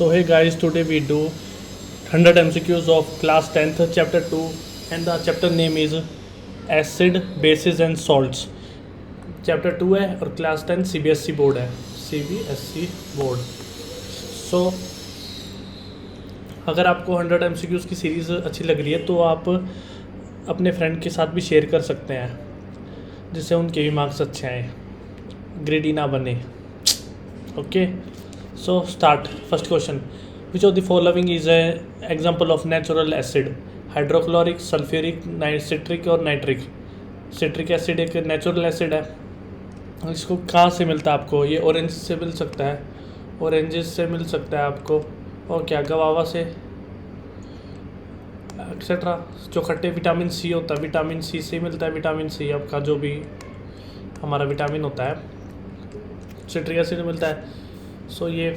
So hey guys, today we do 100 MCQs of class 10th chapter 2 and the chapter name is acid, bases and salts. Chapter 2 है और class 10 CBSE board है, CBSE board. सो अगर आपको 100 MCQs की series अच्छी लग रही है तो आप अपने फ्रेंड के साथ भी शेयर कर सकते हैं, जिससे उनके भी मार्क्स अच्छे आए, ग्रेडी ना बने. Okay, so start. First question, which of the following is a example of natural acid? Hydrochloric, sulphuric, citric और नाइट्रिक. सिट्रिक एसिड एक नेचुरल एसिड है. इसको कहाँ से मिलता है आपको? ये ऑरेंज से मिल सकता है, ऑरेंजेस से मिल सकता है आपको, और क्या गवावा से एक्सेट्रा. जो खट्टे विटामिन सी होता है, विटामिन सी से मिलता है. विटामिन सी आपका जो भी हमारा विटामिन होता है, सिट्रिक एसिड मिलता है. सो ये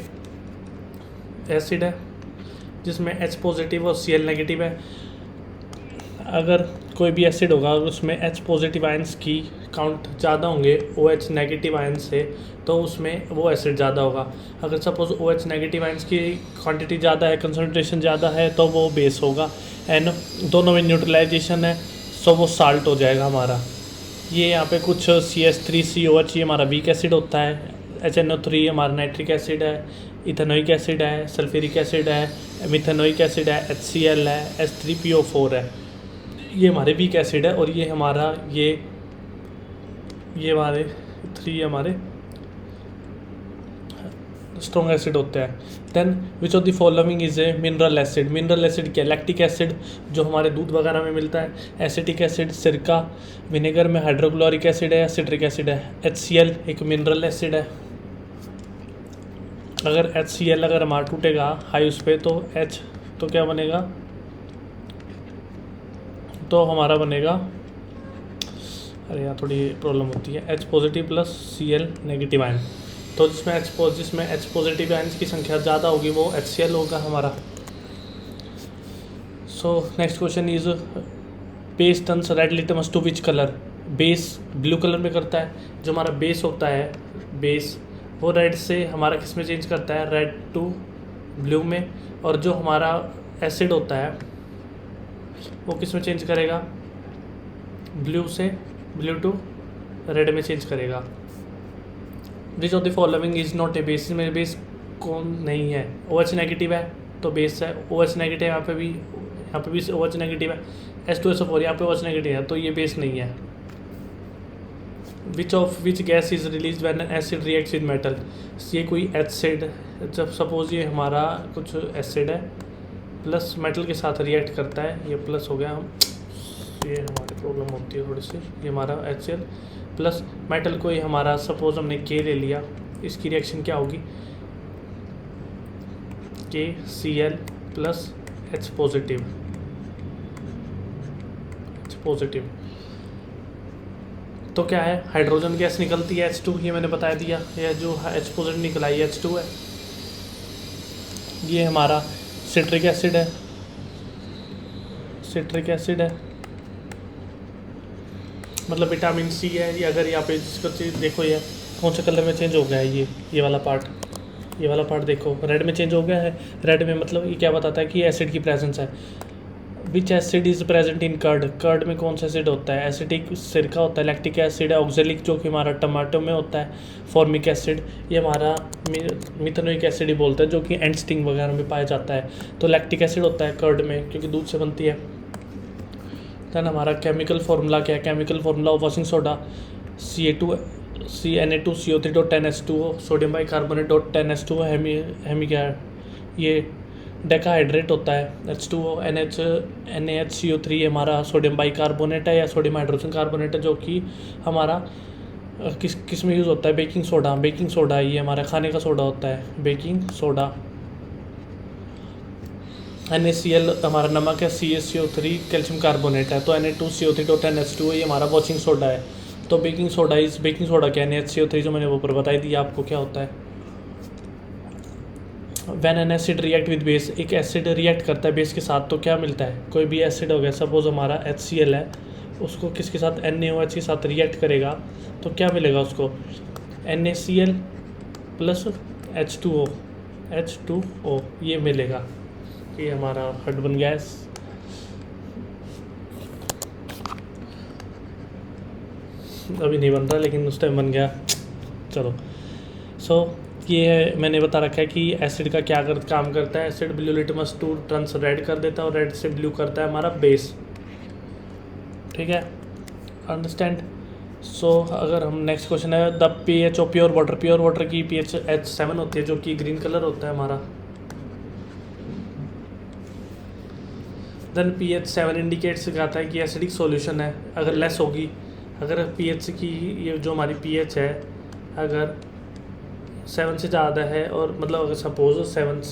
एसिड है जिसमें H पॉजिटिव और Cl नेगेटिव है. अगर कोई भी एसिड होगा उसमें H पॉजिटिव आयंस की काउंट ज़्यादा होंगे OH नेगेटिव आयंस से, तो उसमें वो एसिड ज़्यादा होगा. अगर सपोज OH नेगेटिव आयंस की क्वांटिटी ज़्यादा है, कंसनट्रेशन ज़्यादा है, तो वो बेस होगा. एंड दोनों में न्यूट्रलाइजेशन है, सो वो साल्ट हो जाएगा हमारा. ये यहाँ पे कुछ CH3COH ये हमारा वीक एसिड होता है. HNO3 हमारा नाइट्रिक एसिड है. इथेनोइक एसिड है, सल्फ्यूरिक एसिड है, मिथेनोइक एसिड है, HCl है, H3PO4 है. ये हमारे वीक एसिड है. और ये हमारा ये हमारे 3 हमारे स्ट्रॉन्ग एसिड होते हैं. Then which of the following is a mineral acid. Mineral acid क्या? लैक्टिक एसिड जो हमारे दूध वगैरह में मिलता है, एसिटिक एसिड सिरका, विनेगर में हाइड्रोक्लोरिक एसिड है, सिट्रिक एसिड है. HCl एक मिनरल एसिड है. अगर HCl अगर हमारा टूटेगा हाई उस पर, तो H तो क्या बनेगा? तो हमारा बनेगा, अरे यार थोड़ी प्रॉब्लम होती है, H positive plus Cl negative ion. तो जिसमें H पॉजिटिव आयन की संख्या ज़्यादा होगी वो HCl होगा हमारा. So next question is base turns red litmus to which colour. Base blue colour में करता है. जो हमारा बेस होता है, बेस वो रेड से हमारा किस में चेंज करता है? रेड टू ब्लू में. और जो हमारा एसिड होता है वो किस में चेंज करेगा? ब्लू से ब्लू टू रेड में चेंज करेगा. विच of the following is not A base. में बेस कौन नहीं है? OH नेगेटिव है तो बेस है. OH नेगेटिव यहाँ पे भी OH नेगेटिव है. H2SO4 यहाँ पे OH नेगेटिव है, तो ये बेस नहीं है. Which gas is release when an acid reacts with metal. ये कोई एसिड, जब सपोज ये हमारा कुछ एसिड है प्लस मेटल के साथ रिएक्ट करता है, ये प्लस हो गया, हम ये हमारी प्रॉब्लम होती है थोड़ी सी. ये हमारा HCl प्लस मेटल को, ये हमारा सपोज हमने K ले लिया, इसकी रिएक्शन क्या होगी? KCl plus H positive. तो क्या है? हाइड्रोजन गैस निकलती है H2, ये मैंने बता दिया. यह जो H पॉजिटिव निकला ये H2 है. ये हमारा सिट्रिक एसिड है. मतलब विटामिन सी है. ये अगर यहाँ पे इसको देखो, ये कौन से कलर में चेंज हो गया है? ये वाला पार्ट देखो रेड में चेंज हो गया है. रेड में मतलब ये क्या बताता है कि एसिड की प्रेजेंस है. Which acid is present in curd. Curd में कौन सा एसिड होता है? एसिटिक सिरका होता है. लैक्टिक एसिड है. ऑक्जेलिक जो कि हमारा टमाटो में होता है. फॉर्मिक एसिड ये हमारा मिथेनोइक एसिड ही बोलते हैं, जो कि एंड स्टिंग वगैरह में पाया जाता है. तो लैक्टिक एसिड होता है कर्ड में, क्योंकि दूध से बनती है. देन हमारा केमिकल फार्मूला क्या है? Chemical formula washing soda CA2CO3.10H2O, sodium bicarbonate .10H2O, हेमी क्या है? ये डेकाहाइड्रेट होता है. H2O NaHCO3 हमारा सोडियम बाइकार्बोनेट है या सोडियम हाइड्रोजन कार्बोनेट है, जो कि हमारा किस में यूज़ होता है? बेकिंग सोडा ये हमारा खाने का सोडा होता है, बेकिंग सोडा. NaCl हमारा नमक है. CaCO3 कैल्शियम कार्बोनेट है. तो Na2CO3.10H2O ये हमारा वॉशिंग सोडा है. तो बेकिंग सोडा क्या? NaHCO3 जो मैंने वो ऊपर बताई दिया आपको क्या होता है. When an acid react with base. एक एसिड रिएक्ट करता है बेस के साथ, तो क्या मिलता है? कोई भी एसिड हो गया, सपोज हमारा HCl है, उसको किसके साथ? NaOH के साथ रिएक्ट करेगा, तो क्या मिलेगा उसको? NaCl plus H2O. H2O ये मिलेगा। ये हमारा हट बन गया है। अभी नहीं बन रहा लेकिन उस टाइम बन गया। चलो सो ये है, मैंने बता रखा है कि एसिड का क्या काम करता है। Acid blue litmus to turns red कर देता है और रेड से ब्लू करता है हमारा बेस। ठीक है, अंडरस्टैंड। सो अगर हम नेक्स्ट क्वेश्चन है the pH of pure water. Pure water की pH H7 होती है जो कि ग्रीन कलर होता है हमारा। देन pH 7 इंडिकेट सिखाता है कि एसिडिक सॉल्यूशन है। अगर लेस होगी, अगर pH की ये जो हमारी pH है अगर 7 से ज़्यादा है, और मतलब अगर सपोज 7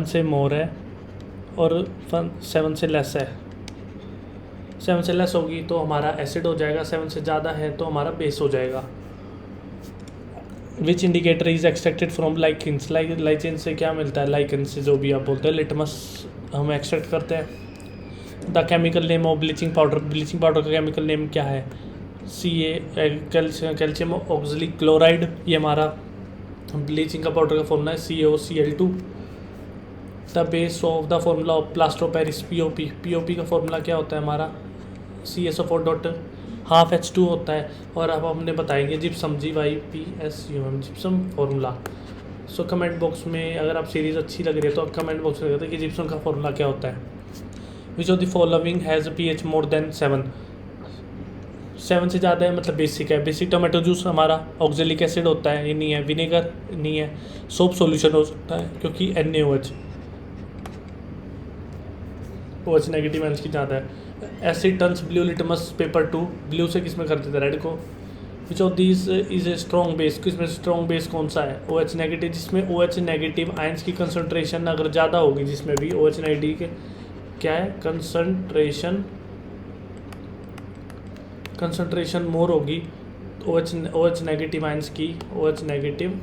से मोर है और 7 से लेस है, 7 से लेस होगी तो हमारा एसिड हो जाएगा, 7 से ज़्यादा है तो हमारा बेस हो जाएगा। Which indicator is extracted from lichens. Lichens से क्या मिलता है, लाइकेंस से जो भी आप बोलते हैं लिटमस हम एक्सट्रैक्ट करते हैं। The chemical name of bleaching powder. Bleaching powder का केमिकल नेम क्या है, कैल्शियम ऑक्सलिक क्लोराइड। ये हमारा ब्लीचिंग का पाउडर का फॉर्मूला है CaOCl2। The base of the formula of plaster of Paris POP। POP का फॉर्मूला क्या होता है हमारा CSO4.12H2 होता है। और अब हमने बताएंगे gypsum GYPSUM gypsum formula. So comment box में अगर आप सीरीज़ अच्छी लग रही है तो आप कमेंट बॉक्स में कहते हैं कि जिप्सम का फॉर्मूला क्या होता है। Which of the following has pH more than 7। 7 से ज़्यादा है मतलब बेसिक है। बेसिक टोमेटो जूस हमारा ऑक्जेलिक एसिड होता है, ये नहीं है। विनेगर नहीं है। सोप सॉल्यूशन हो सकता है क्योंकि NaOH OH नेगेटिव आयंस की ज़्यादा है। Asset turns blue litmus paper two. Blue से किस में कर देता है, रेड को। विच of this is a strong base. किसमें स्ट्रॉन्ग बेस कौन सा है, OH नेगेटिव। जिसमें OH नेगेटिव आयंस की कंसनट्रेशन अगर ज़्यादा होगी, जिसमें भी OH नेगेटिव के क्या है कंसनट्रेशन मोर होगी, OH नेगेटिव आयंस की, OH नेगेटिव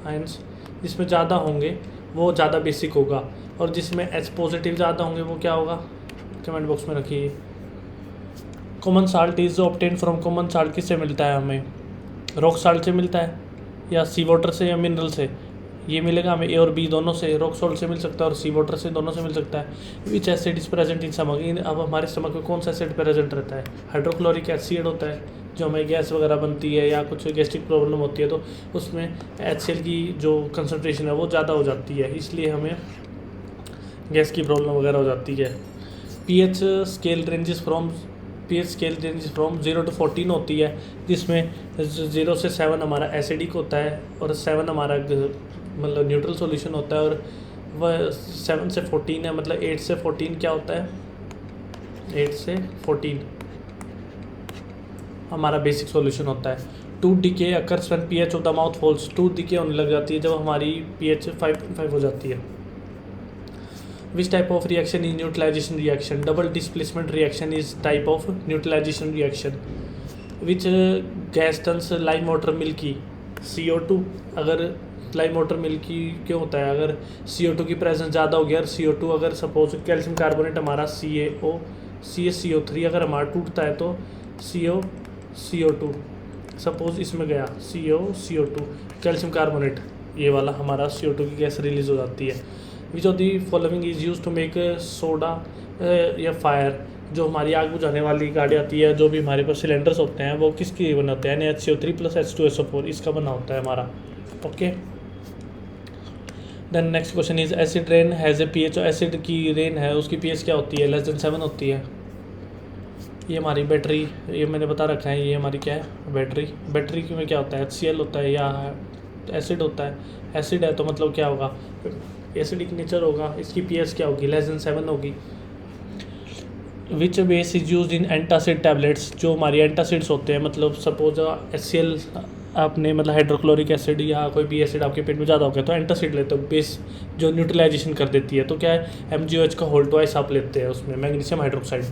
आयंस जिसमें ज़्यादा होंगे वो ज़्यादा बेसिक होगा, और जिसमें H पॉजिटिव ज़्यादा होंगे वो क्या होगा, कमेंट बॉक्स में रखिए। Common salt is obtain from. Common salt किससे मिलता है हमें, रॉक साल्ट से मिलता है या सी वाटर से या मिनरल से। ये मिलेगा हमें A और B दोनों से। रॉक सॉल्ट से मिल सकता है और सी वाटर से, दोनों से मिल सकता है। Which acid is present in stomach. अब हमारे स्टमक में कौन सा एसिड प्रेजेंट रहता है, हाइड्रोक्लोरिक एसिड होता है। जो हमें गैस वगैरह बनती है या कुछ गैस्ट्रिक प्रॉब्लम होती है तो उसमें HCl की जो कंसनट्रेशन है वो ज़्यादा हो जाती है, इसलिए हमें गैस की प्रॉब्लम वगैरह हो जाती है। pH scale ranges from 0 to 14 होती है, जिसमें 0 से 7 हमारा एसिडिक होता है और 7 हमारा मतलब न्यूट्रल सॉल्यूशन होता है, और वह 7 से 14 है, मतलब 8 से 14 क्या होता है, 8 से 14 हमारा बेसिक सॉल्यूशन होता है। Tooth decay occurs when pH of the mouth falls. Tooth decay होने लग जाती है जब हमारी pH 5.5 हो जाती है। Which type of reaction is neutralization reaction? Double displacement reaction is type of neutralization reaction. Which gas turns lime water milky? CO2। अगर लाइम वाटर मिल्की क्यों होता है, अगर CO2 की प्रेजेंस ज़्यादा हो गया, और CO2 अगर सपोज कैल्शियम कार्बोनेट हमारा CaCO3 अगर हमारा टूटता है तो CO2 सपोज इसमें गया CO2 कैल्शियम कार्बोनेट, ये वाला हमारा CO2 की गैस रिलीज हो जाती है। Which of the following is use to make soda या फायर। जो हमारी आग बुझाने वाली गाड़ी आती है, जो भी हमारे पास सिलेंडर्स होते हैं वो किसकी बना होते हैं, NaHCO3 + H2SO4 इसका बना होता है हमारा। Okay, then next question is acid rain has a pH। Acid की रेन है उसकी pH क्या होती है, <7 होती है। ये हमारी बैटरी, ये मैंने बता रखा है, ये हमारी क्या है बैटरी में क्या होता है, HCl होता है या एसिड होता है। एसिड है तो मतलब क्या होगा, एसिडिक नेचर होगा, इसकी pH क्या होगी, <7 होगी। Which base is use in antacid tablets. जो हमारी एंटासिड्स होते हैं, मतलब सपोज HCl आपने मतलब हाइड्रोक्लोरिक एसिड या कोई भी एसिड आपके पेट में ज़्यादा हो गया तो एंटासिड लेते हो, बेस जो न्यूट्रलाइजेशन कर देती है, तो क्या है MgOH का होल ट्वाइस आप लेते हैं उसमें, magnesium hydroxide.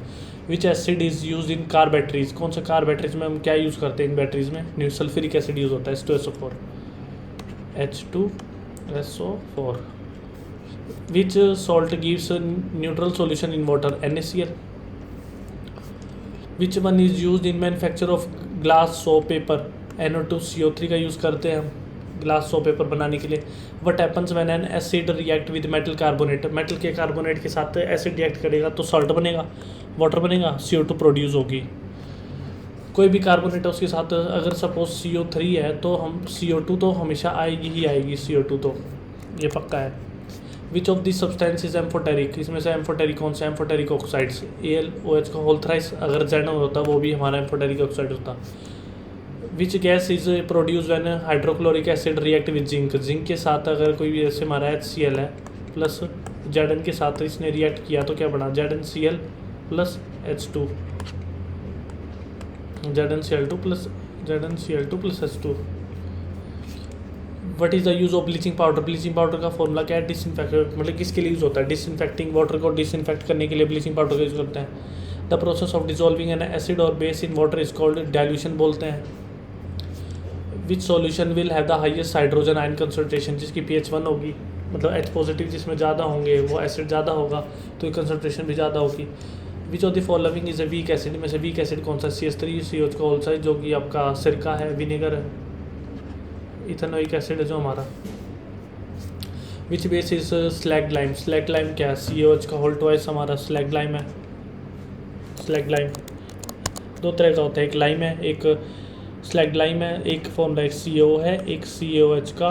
Which acid is use in car batteries. कौन सा कार बैटरीज में हम क्या यूज़ करते हैं, इन बैटरीज में सल्फ्यूरिक एसिड यूज़ होता है, H2SO4। Which salt gives neutral solution in water, NaCl। Which one is use in manufacture of glass soap paper, NO2CO3 का यूज़ करते हैं हम। ग्लास सो पेपर बनाने के लिए। What happens when an acid react with metal carbonate, metal के carbonate के साथ एसिड रिएक्ट करेगा तो सॉल्ट बनेगा, वाटर बनेगा, CO2 प्रोड्यूस होगी। कोई भी कार्बोनेट है उसके साथ अगर सपोज CO3 है तो हम CO2 तो हमेशा आएगी ही आएगी, CO2 तो ये पक्का है। Which of this substance is amphoteric, इसमें से एम्फोटेरिक कौन सा, एम्फोटेरिक ऑक्साइड्स AlOH का होल थ्राइस, अगर Z होता वो भी हमारा एम्फोटेरिक ऑक्साइड होता। Which gas is produce when hydrochloric acid react with zinc, zinc के साथ अगर कोई भी ऐसे हमारा HCl है प्लस Zn के साथ इसने रिएक्ट किया तो क्या बना, ZnCl plus H2, ZnCl2 plus H2। What is the use of bleaching powder, bleaching powder का फॉर्मूला क्या है, डिसइंफेक्ट, मतलब किसके लिए यूज़ होता है, डिसइंफेक्टिंग, वाटर को डिसइंफेक्ट करने के लिए ब्लीचिंग पाउडर का यूज़ करते हैं। The process of dissolving an acid और base in water is called dilution बोलते हैं। Which solution will have the highest hydrogen ion concentration, जिसकी pH 1 होगी, मतलब H पॉजिटिव जिसमें ज़्यादा होंगे वो एसिड ज़्यादा होगा तो कंसनट्रेशन भी ज़्यादा होगी। विच of the following is a weak acid, में से वीक एसिड कौन सा, CH3COH का ऑल्साइड जो कि आपका सिरका है, विनेगर है, इथेनोइक एसिड है जो हमारा। Which base is slaked lime, slaked lime क्या है, COH का होल ट्वाइस हमारा स्लैग लाइम है। स्लैग लाइम दो तरह का होता है, एक लाइम है, एक स्लैग लाइम है, एक फॉर्म एक CO है, एक COH का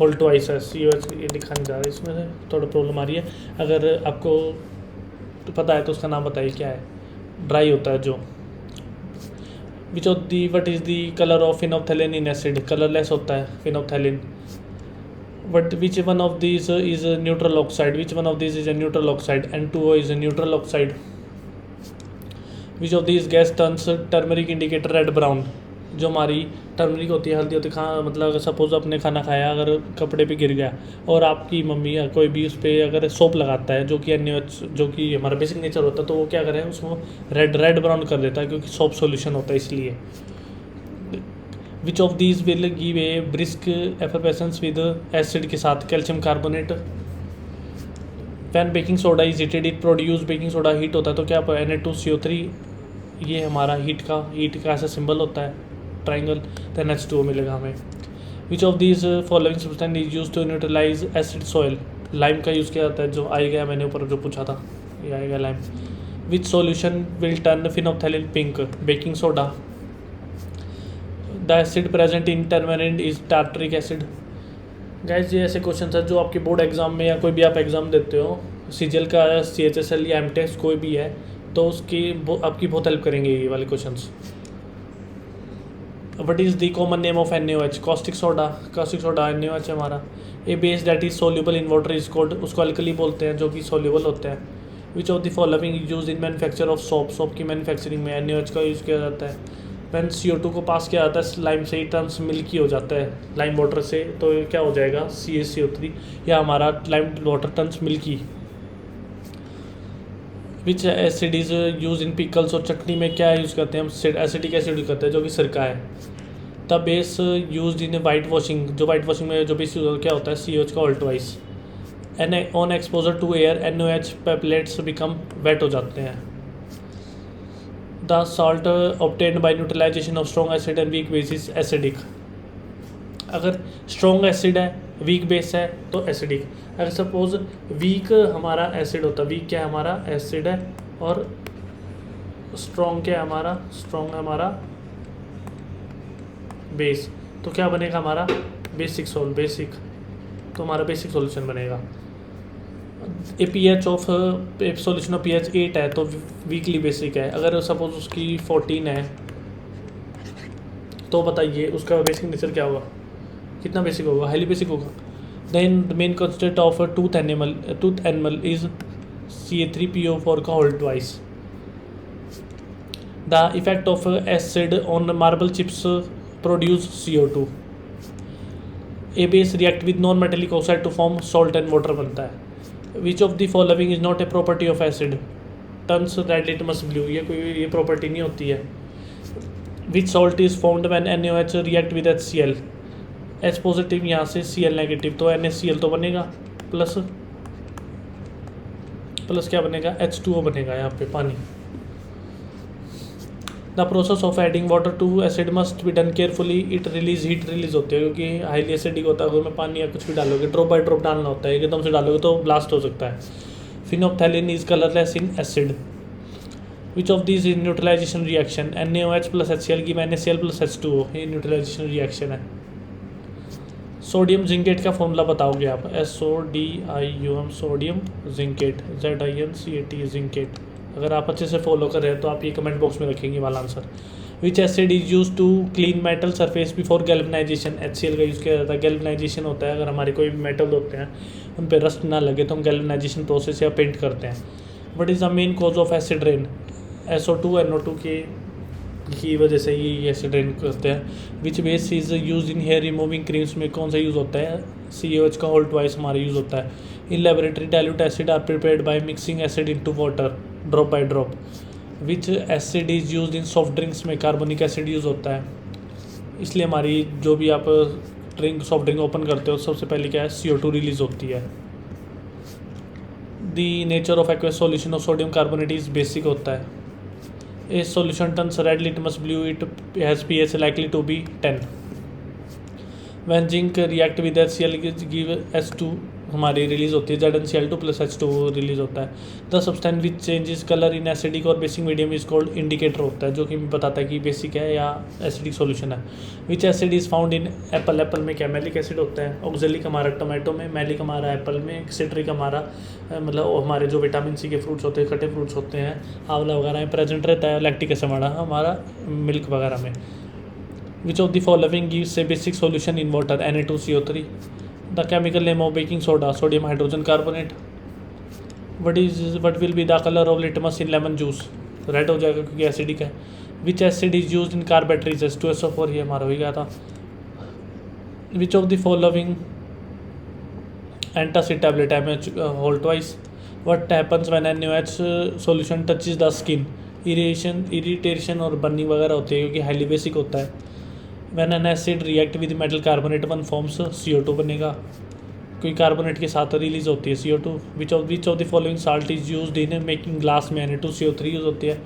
होल ट्वाइस है। COH ये दिखा नहीं जा रहा है, इसमें से थोड़ा प्रॉब्लम आ रही है, अगर आपको तो पता है तो उसका नाम बताइए क्या है, ड्राई होता है जो। Which of the what is the colour of phenolphthalein in acid, colourless होता है phenolphthalein. But which one of this is neutral oxide, which one of this is a neutral oxide, N2O is a neutral oxide. Which of this gas turns turmeric indicator red brown, जो हमारी turmeric होती है, हल्दी होती है, मतलब अगर suppose आपने खाना खाया अगर कपड़े पे गिर गया और आपकी मम्मी या कोई भी उस पर अगर सोप लगाता है जो कि NaOH जो कि हमारा बेसिक नेचर होता है तो वो क्या करें उसको रेड ब्राउन कर देता है क्योंकि सोप सॉल्यूशन होता है इसलिए। Which of these will give a brisk effervescence with acid के साथ, calcium carbonate. When baking soda is heated it produce, baking soda heat होता है तो क्या Na2CO3, ये हमारा हीट का ऐसा सिंबल होता है ट्राइंगल, देन H2O मिलेगा हमें। Which of these following substance is use to neutralize acid soil, lime का यूज़ किया जाता है जो आएगा, मैंने ऊपर जो पूछा था ये आएगा lime. Which solution will turn phenolphthalein pink, baking soda. The acid present in tamarind is tartaric acid. Guys ये ऐसे क्वेश्चन है जो आपके बोर्ड एग्जाम में या कोई भी आप एग्ज़ाम देते हो, CGL का CHSL या MTech कोई भी है तो उसकी आपकी बहुत हेल्प करेंगे ये वाले questions. What is the common name of NaOH, caustic soda NaOH हमारा। A base that is soluble in water is called, उसको अल्कली बोलते हैं जो कि सोल्यूबल होते हैं। Which of the following use in manufacture of soap की manufacturing में NaOH का यूज़ किया जाता है। वैन CO2 को पास किया जाता है लाइम से, ही टर्म्स मिल्की हो जाता है लाइम वाटर से, तो क्या हो जाएगा CaCO3, या हमारा lime water terms milky. Which acid is use in pickles, और चटनी में क्या यूज़ करते हैं हम, एसिडिक एसिड यूज करते हैं जो कि सिरका है। The base use in white washing, जो वाइट वॉशिंग में जो बेस क्या होता है COH का whole twice. On exposure to air NaOH pellets become wet हो जाते हैं। The salt obtained by neutralisation of strong acid and weak base is acidic. अगर स्ट्रॉन्ग एसिड है वीक बेस है तो एसिडिक। अगर सपोज वीक हमारा एसिड होता है, वीक क्या है हमारा एसिड है, और स्ट्रॉन्ग क्या है हमारा, स्ट्रॉन्ग है हमारा बेस, तो क्या बनेगा हमारा बेसिक तो हमारा बेसिक सॉल्यूशन बनेगा। ए pH of solution of pH 8 है तो वीकली बेसिक है। अगर सपोज उसकी 14 है तो बताइए उसका बेसिक नेचर क्या होगा, कितना बेसिक होगा, हाईली बेसिक होगा। Then the main constant of tooth animal is CA3PO4 का whole twice. The effect of acid on marble chips produce CO2। A base react with non metallic oxide to form salt and water बनता है। Which of the following is not a property of acid, turns red litmus blue, ये कोई ये property नहीं होती है। Which salt is formed when NaOH react with HCl, H positive यहाँ से Cl नेगेटिव तो NaCl तो बनेगा, प्लस क्या बनेगा H2O बनेगा यहाँ पे पानी। The process of adding water to acid must be done carefully, it release heat release होती है क्योंकि हाईली एसिडिक होता है। अगर मैं पानी या कुछ भी डालोगे ड्रॉप बाय ड्रॉप डालना होता है, एकदम से डालोगे तो ब्लास्ट हो सकता है। Phenolphthalein is colourless in acid. Which of this is neutralisation reaction? NaOH plus HCl give NaCl plus H2O, ये न्यूट्रलाइजेशन रिएक्शन है। सोडियम जिंकेट का फॉर्मूला बताओगे आप, SODIUM sodium zincate, ZINCAT zincate. अगर आप अच्छे से फॉलो कर रहे हैं तो आप ये कमेंट बॉक्स में रखेंगे वाला answer. Which acid is use to clean metal surface before galvanization? HCl का यूज़ किया जाता है। गैल्वेनाइजेशन होता है अगर हमारे कोई भी मेटल होते हैं उन पर रस्ट ना लगे तो हम गैल्वेनाइजेशन प्रोसेस या पेंट करते हैं। What is the main cause of acid rain? SO2 NO2 की वजह से ये एसिड रेन करते हैं। Which base is use in hair removing creams में कौन सा यूज़ होता है? CaOH का होल ट्वाइस हमारा यूज़ होता है। In laboratory dilute acid are prepared by mixing acid into water drop by drop. Which acid is use in soft drinks में? कार्बोनिक एसिड यूज़ होता है। इसलिए हमारी जो भी आप सॉफ्ट ड्रिंक ओपन करते हो सबसे पहले क्या है, CO2 रिलीज होती है। The nature of aqueous solution of sodium carbonate is basic होता है। A solution turns red litmus blue, it has pH likely to be 10. When zinc react with HCl give H2 हमारी release होती है, ZnCl2 plus H2O release होता है। The substance which changes colour in acidic और basic medium is called indicator होता है, जो कि बताता है कि बेसिक है या एसिडिक सॉल्यूशन है। Which acid is found in Apple? Apple में क्या मैलिक एसिड होता है। ऑक्जेलिक हमारा टोमेटो में, मैलिक हमारा एप्पल में, सिट्रिक हमारा मतलब हमारे जो विटामिन सी के फ्रूट्स होते हैं, खट्टे फ्रूट्स होते हैं, आंवला वगैरह में प्रेजेंट रहता है। लैक्टिक एसिड हमारा मिल्क वगैरह में। Which of the following gives a basic solution in water? Na2CO3। The chemical name of baking soda? Sodium hydrogen carbonate. What will be the colour of litmus in lemon juice? Red हो जाएगा क्योंकि acidic है। Which acid is use in car batteries? H2SO4, ये हमारा हो गया था। Which of the following antacid tablet MH whole twice? What happens when NaOH solution touches the skin? Irritation और बर्निंग वगैरह होती है क्योंकि हाईली बेसिक होता है। When an acid react with metal carbonate one forms CO2 बनेगा क्योंकि carbonate के साथ रिलीज होती है CO2। Which of the following salt is used in making glass में? Na2CO3 यूज होती है।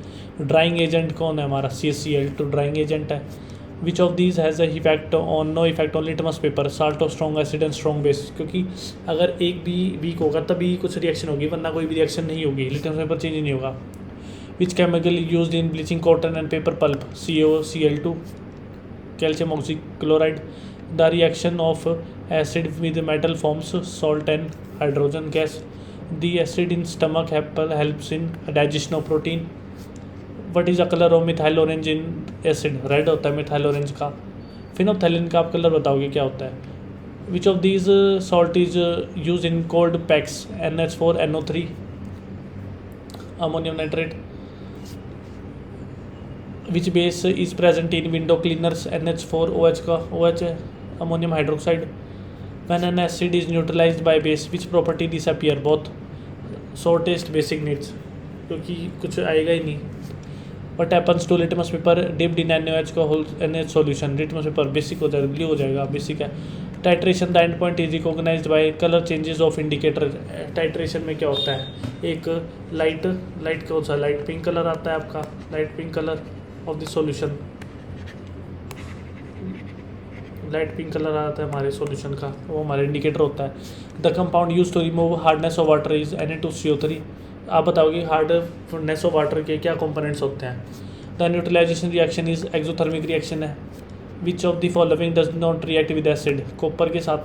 ड्राइंग एजेंट कौन है हमारा? CaCl2 ड्राइंग एजेंट है। Which of these has a effect on no effect on litmus paper? Salt of strong acid and strong base, क्योंकि अगर एक भी वीक होगा तभी कुछ रिएक्शन होगी, वरना कोई भी रिएक्शन नहीं होगी, लिटमस पेपर चेंज नहीं होगा। Which chemical used in bleaching cotton and paper pulp? CaCl2 calcium oxychloride. The reaction of acid with metal forms salt and hydrogen gas. The acid in stomach helps in digestion of protein. What is the colour of methyl orange in acid? Red होता है methyl orange का। फिनोप्थैलिन का आप colour बताओगे क्या होता है? Which of these salt is use in cold packs? NH4NO3 ammonium nitrate. Which base is present in window cleaners? NH4OH का OH है, ammonium hydroxide. When an acid is neutralized by base which property disappear? Both. So test basic needs, क्योंकि कुछ आएगा ही नहीं। What happens to litmus paper dipped in NaOH का whole NH solution? Litmus paper basic हो जाएगा, blue हो जाएगा, बेसिक है। Titration the end point is recognized by colour changes of indicator? Titration में क्या होता है, एक लाइट कौन सा, लाइट पिंक कलर आता है आपका, light pink colour of the solution, light pink colour आता है हमारे सॉल्यूशन का, वो हमारा इंडिकेटर होता है। The compound use to remove hardness of water is Na2CO3। आप बताओगे हार्डनेस ऑफ वाटर के क्या कंपोनेंट्स होते हैं? The neutralisation reaction is exothermic reaction है। Which of the following does not react with acid? Copper के साथ,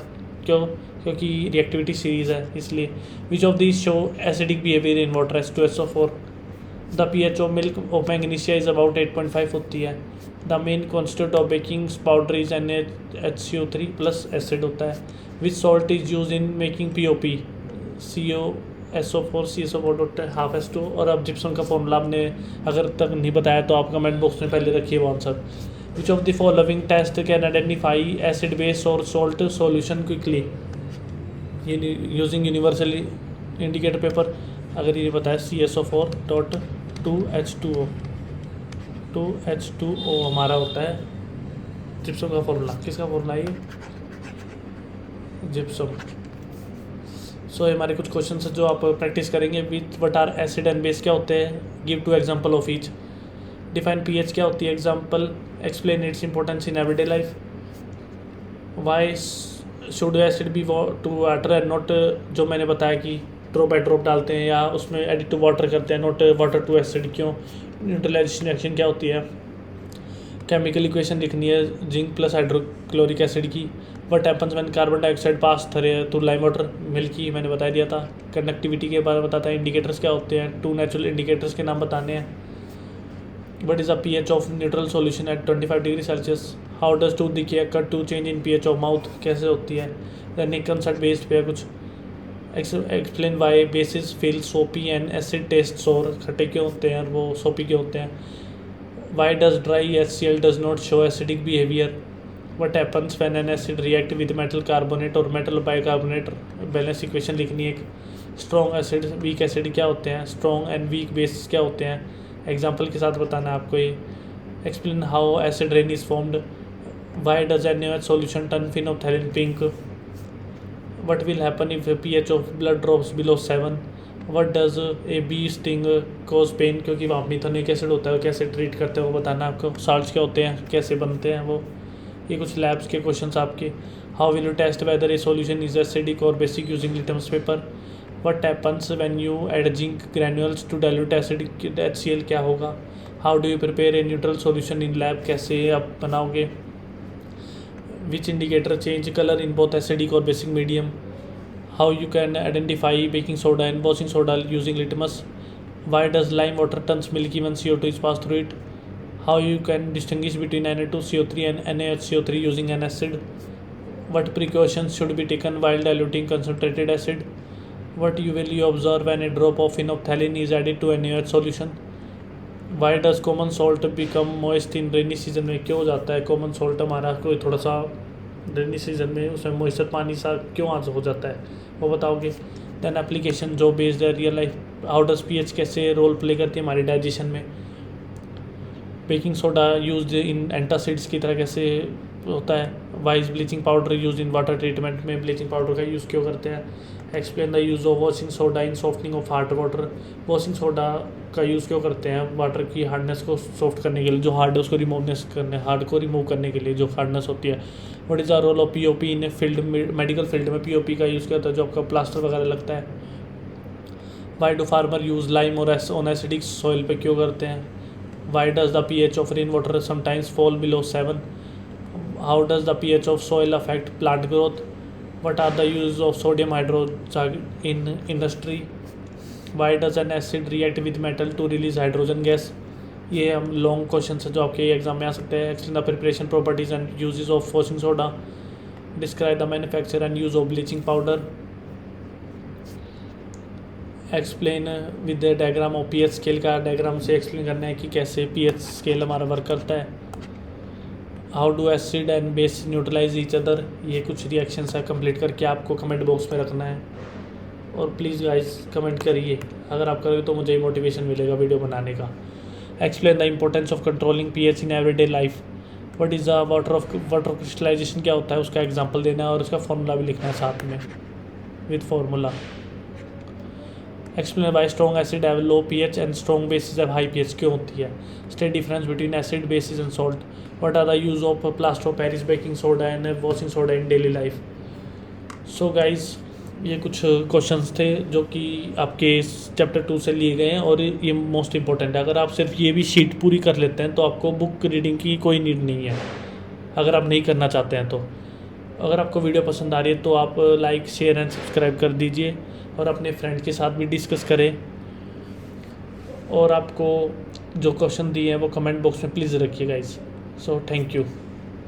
क्योंकि रिएक्टिविटी सीरीज है इसलिए। Which of this show acidic behaviour in water? H2SO4। The pH of milk of magnesia is about 8.5 होती है। The main constant of baking powder is NaHCO3 plus acid होता है। Which salt is use in making POP? CaSO4 CaSO4.5H2। और अब gypsum का formula आपने अगर तक नहीं बताया तो आप कमेंट बॉक्स में पहले रखिए वो answer. Which of the following test can identify acid base और salt solution quickly? Using universal indicator paper? अगर ये बताया CaSO4.2H2O, 2H2O हमारा होता है जिप्सम का फॉर्मूला। किसका फॉर्मूला है ये? जिप्सम। सो ये हमारे कुछ क्वेश्चन जो आप प्रैक्टिस करेंगे। With what are acid and base क्या होते हैं? Give two example of each. Define pH क्या होती है, example, explain its importance in everyday life, why should acid be to water and not, जो मैंने बताया कि ड्रॉप बाई ड्रॉप डालते हैं या उसमें एडिट टू वाटर करते हैं, नॉट वाटर टू एसिड क्यों, न्यूट्रलाइजेशन रिएक्शन क्या होती है, केमिकल इक्वेशन लिखनी है जिंक प्लस हाइड्रोक्लोरिक एसिड की, what happens when carbon dioxide pass through lime water, milky मैंने बता दिया था, कंडक्टिविटी के बारे में बताता है, इंडिकेटर्स क्या होते हैं, 2 नेचुरल इंडिकेटर्स के नाम बताने हैं, what is the pH of neutral solution at 25 degree Celsius, how does tooth decay occur to change in pH of mouth, कैसे होती है, then it comes at waste पे कुछ, explain why basis feel soapy and acid taste sour, खट्टे क्यों होते हैं और वो सोपी क्यों होते हैं, why does dry HCl does not show acidic behaviour, what happens when an acid react with metal carbonate और मेटल बाइकार्बोनेट, बैलेंस इक्वेशन लिखनी है एक, स्ट्रॉन्ग एसिड वीक एसिड क्या होते हैं, स्ट्रॉन्ग एंड वीक बेसिस क्या होते हैं, एग्जाम्पल के साथ बताना है आपको ये, explain how acid rain is formed, why does NaOH solution turn phenolphthalein pink, what will happen if pH of blood drops below 7, what does a bee sting cause pain, क्योंकि वहाँ मिथोनिक एसिड होता है, कैसे ट्रीट करते हैं वो बताना आपको, साल्ट्स क्या होते हैं, कैसे बनते हैं वो, ये कुछ लैब्स के क्वेश्चंस आपके, how will you test whether a solution is acidic और basic using litmus paper, what happens when you add zinc granules to dilute acidic HCl क्या होगा, how do you prepare a neutral solution in lab, कैसे आप बनाओगे, which indicator change color in both acidic or basic medium, how you can identify baking soda and washing soda using litmus, why does lime water turns milky when CO2 is passed through it, how you can distinguish between Na2CO3 and NaHCO3 using an acid, what precautions should be taken while diluting concentrated acid, what you observe when a drop of phenolphthalein is added to NaOH solution, why does common salt become moist in rainy season में, क्यों हो जाता है common salt हमारा कोई थोड़ा सा rainy season में उसमें मॉइस्चर पानी सा क्यों आज हो जाता है वो बताओगे, दैन एप्लीकेशन जो बेस्ड है real life, how does pH कैसे रोल प्ले करती है हमारी डाइजेशन में, baking soda use in antacids की तरह कैसे होता है, why is bleaching powder use in water treatment में ब्लीचिंग पाउडर का यूज़ क्यों करते हैं, explain the use of washing soda in softening of hard water, washing soda का यूज़ क्यों करते हैं वाटर की हार्डनेस को सॉफ्ट करने के लिए, जो हार्ड है उसको हार्ड को रिमूव करने के लिए जो हार्डनेस होती है, what is the role of POP in field medical field में POP का यूज़ क्या होता है जो आपका प्लास्टर वगैरह लगता है, why do farmer use lime और ऑन एसिडिक सॉइल पे क्यों करते हैं, why does the pH of rain water sometimes fall below 7, how does the pH of soil affect plant growth, what are the use of sodium hydroxide in industry, why does an acid react with metal to release hydrogen gas, ये हम long question है जो आपके exam में आ सकते हैं, explain the preparation properties and uses of washing soda, describe the manufacture and use of bleaching powder, explain with the diagram of pH scale का diagram से एक्सप्लेन करना है कि कैसे पीएच स्केल हमारा वर्क करता है, how do acid and base neutralize each other, ये कुछ रिएक्शंस है कंप्लीट करके आपको कमेंट बॉक्स में रखना है, और प्लीज़ गाइस कमेंट करिए, अगर आप करोगे तो मुझे मोटिवेशन मिलेगा वीडियो बनाने का, explain the importance of controlling pH in everyday life, what is the water crystallization क्या होता है उसका एग्जांपल देना है और उसका फॉर्मूला भी लिखना है साथ में with formula, explain by strong acid have low pH and strong basis have high pH क्यों होती है, state difference between acid basis and salt, what are the use of plaster of Paris baking soda and washing soda in daily life. So guys ये कुछ questions थे जो कि आपके chapter 2 से लिए गए हैं और ये मोस्ट इंपॉर्टेंट है। अगर आप सिर्फ ये भी शीट पूरी कर लेते हैं तो आपको बुक रीडिंग की कोई नीड नहीं है अगर आप नहीं करना चाहते हैं तो। अगर आपको वीडियो पसंद आ रही है तो आप लाइक शेयर एंड सब्सक्राइब कर दीजिए और अपने फ्रेंड के साथ भी डिस्कस करें, और आपको जो क्वेश्चन दिए हैं वो कमेंट बॉक्स में प्लीज़ रखिए गाइस। So thank you.